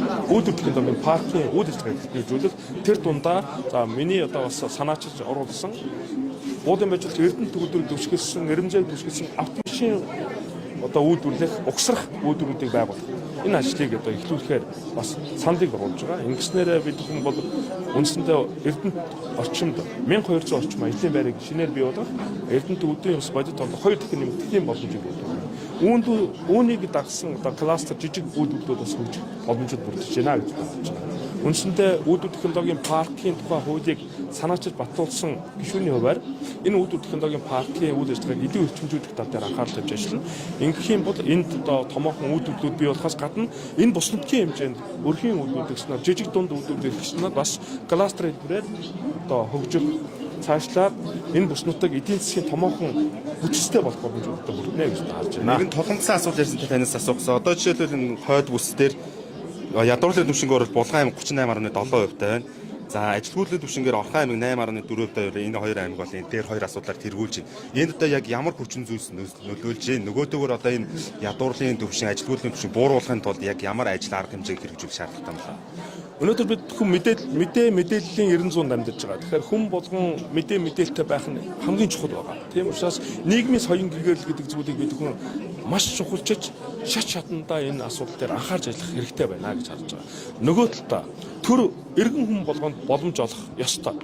үүдүүд технологийн паркийн үйл ажиллагааг хэрэгжүүлэх тэр дундаа за миний одоо бас санаачилж оруулсан буудын байж Эрдэнэ төгөлдөр дэвшгэлсэн, Нэрэмжээг дэвшгэлсэн автомашин одоо үйлдвэрлэх угсрах үйлдвэрүүдийг байгуулах. Энэ ажлыг одоо эхлүүлэхээр бас сандыг оруулж байгаа. Ингэснээр бид хүн бол үндсэндээ Эрдэнэ орчимд 1200 орчим ажлын байрыг шинээр бий болгох, Эрдэнэ төгөлдрийн ус бодит орлого 2 дахин нэмэгдэхийн боломжийг өгдөг. Үүнийг дагсан одоо кластер жижиг үйлдвэрлэлүүд бас хөгжих боломжууд бүрдэж байна гэж бодож байна. Үндсэндээ үйлдвэр технологийн паркийн тухай хуулийг санаачилж батлуулсан гишүүний хувьд энэ үйлдвэр технологийн паркийн үйл ажиллагааг илүү өрчимжүүлэх тал дээр анхаарал тавьж ажиллана. Ингэх юм бол энд одоо томоохон үйлдвэрлэлүүд бий болохоос гадна энэ бус нутгийн хэмжээнд өрхийн үйлдвэрлэл гэснээр жижиг дунд үйлдвэрлэл гэснээр бас кластер хэлбэрээр одоо хөгжих цаашлаад энэ бус нутаг эдийн засгийн томоохон хүчтэй болох боломжуудтай бүрднэ гэж харж байна. Нэгэн тулгамдсан асуулт ярьсан танаас асуусан. Одоо жишээлбэл энэ хойд бүс дээр ядуурлын түвшингээр бол Булган аймаг 38.7% байна. За ажилгүйдлийн түвшингээр Орхон аймаг 8.4% байна. Энэ хоёр аймаг бол энэ дээр хоёр асуудлаар тэргүүлж байна. Энд одоо яг ямар хүчин зүйлс нөлөөлж байна? Нөгөөдөөгөр одоо энэ ядуурлын түвшин, ажилгүйдлийн түвшин бууруулахын тулд яг ямар ажил арга хэмжээг хэрэгжүүлэх шаардлагатай байна? Өнөөдөр бид хүн мэдээллийн 900 амьдарч байгаа. Тэгэхээр хүн болгон мэдээлэлтэй байх нь хамгийн чухал байгаа. Тийм учраас нийгмийн соён гэгэрэл гэдэг зүйлийг бид хүн маш чухалчиж шат шатандаа энэ асуудал дээр анхаарч ажиллах хэрэгтэй байна гэж харж байгаа. Нөгөө талдаа төр иргэн хүн болгонд боломж олох ёстой.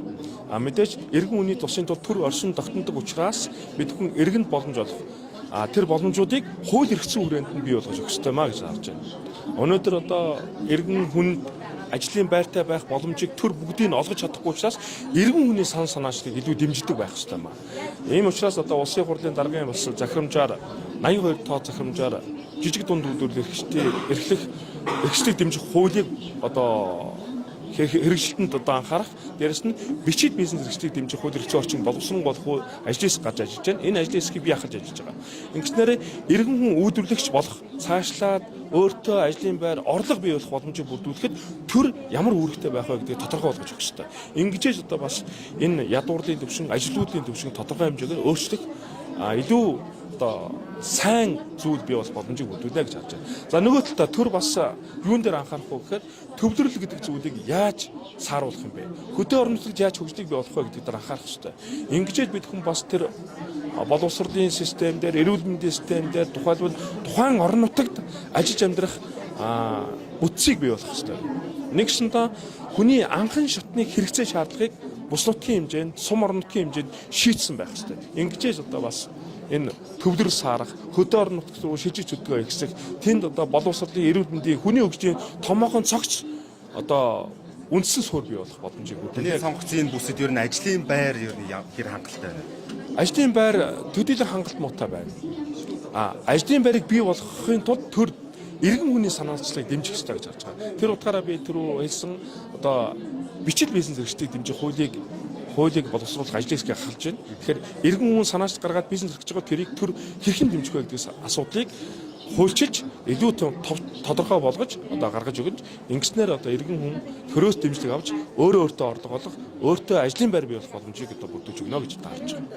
Мэдээж иргэн хүний тусын тул төр оршин тогтнодог учраас бид хүн иргэнд боломж олох тэр боломжуудыг хууль эрхцэн хүрээнд нь бий болгож өгөх ёстой маа гэж харж байна. Өнөөдөр одоо иргэн хүн ажлын байртай байх боломжийг төр бүгдийг нь олгож чадахгүй учраас иргэн хүний санаачлыг илүү дэмждэг байх ёстой маа. Ийм учраас одоо улсын хурлын даргын бас захирамжаар 82 тоо захирамжаар жижиг дунд үйлдвэрлэлчдийн эрхчлийг дэмжих хуулийг одоо хэрэгжилтэнд одоо анхаарах, дээрэс нь бичиг бизнес эрхчлийг дэмжих хууль эрхцэн орчин боловсрон болох ажлын хэсэг гарч ажиллаж байна. Энэ ажлын хэсгийг бий хахаж ажиллаж байгаа. Ингэснээр иргэн хүн үйлдвэрлэгч болох цаашлаад өөртөө ажлын байр орлого бий болох боломжийг бүрдүүлэхэд төр ямар үүрэгтэй байх вэ гэдгийг тодорхой болгож өгөх ёстой. Ингэжээж одоо бас энэ ядуурлын төвшин, ажилгүйдлийн төвшин тодорхой хэмжээгээр өөрчлөх илүү одоо сайн зүйл бий болох боломжийг бүрдүүлнэ гэж харж байна. За нөгөө талдаа төр бас юун дээр анхаарах вэ гэхээр төвлөрөл гэдэг зүйлийг яаж сааруулах юм бэ? Хөдөө орон нутагт яаж хөгжлийг бий болох вэ гэдэг дээр анхаарах хэрэгтэй. Ингэжээд бид хүн бас тэр боловсролын систем дээр, эрүүл мэндийн систем дээр тухайлбал тухайн орон нутагт ажиллаж амьдрах бүтцийг бий болгох хэрэгтэй. Нэгсэндээ хүний анхан шатны хэрэгцээ шаардлагыг бус нутгийн хэмжээнд, сум орон нутгийн хэмжээнд шийдсэн байх хэрэгтэй. Ингэжээж одоо бас энэ төвлөр саарах, хөдөө орон нутгт руу шилжиж хөдөлгөөн ихсэх, тэнд одоо боловсролын эрүүл мэндийн хүний хөгжлийн томоохон цогц одоо үндсэн суурь бий болох боломжийг бүрдүүлнэ. Сонгогдсон энэ бүсэд ер нь ажлын байр ер нь хэр хангалттай байна? Ажлын байр төдийлөн хангалт муутай байна. Ажлын байрыг бий болгохын тулд төр иргэн хүний санаачлалыг дэмжих ёстой гэж харж байгаа. Тэр утгаараа би түрүү хэлсэн одоо бичил бизнес эрхчлийг дэмжих хуулийг боловсруулах ажлын хэсгийг халж байна. Тэгэхээр иргэн хүн санаач гаргаад бизнес эрхэж байгаа тэрийг төр хэрхэн дэмжих вэ гэдгээс асуудлыг хуульчилж илүү тодорхой болгож одоо гаргаж өгнө. Ингэснээр одоо иргэн хүн төрөөс дэмжлэг авч өөртөө орлого олох, өөртөө ажлын байр бий болох боломжийг одоо бүрдүүлж өгнө гэж таарж байна.